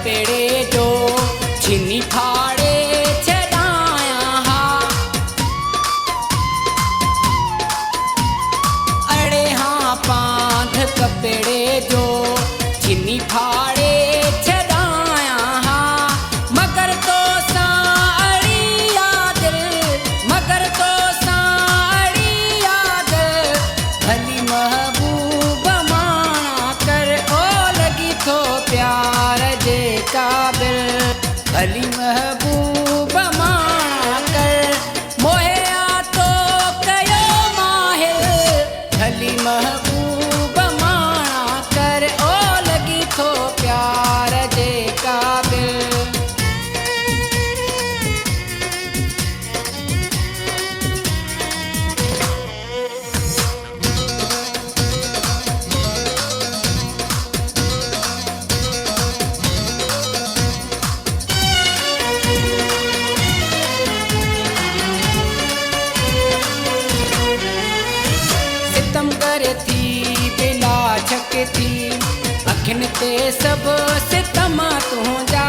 कपेड़े जो छिनी फाड़े छॾाया हा। अड़े हाँ पांध कपेड़े जो छिनी फाड़े छॾाया हा। मगर तो साड़ी यादिल, मगर तो साड़ी यादिल, भली महबूब माना कर ओ लगी थो प्यार जे काबिल। भली महबूब माना कर मोहे आतो कयो माहिल। भली महबूब माना कर ओ लगी थो प्यार जे काबिल। सितम करे थी बिला छक थी अखिन ते सब सितम तुंहिंजा।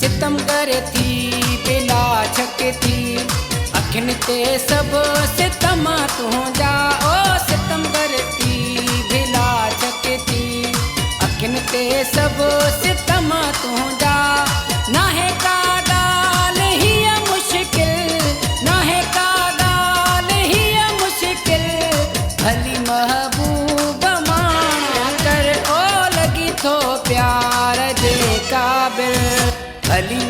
सितम करे थी बिला छक थी अखिन ते सब सितम तुंहिंजा। ओ सितम करे थी बिला छक थी अखिन ते सब सितम तुंहिंजा। नाहे का ॻाल्हि हीअ मुश्किल, नाहे का ॻाल्हि हीअ मुश्किल, भली महबूब माना कर ओ लगी थो प्यार जे काबिल। भली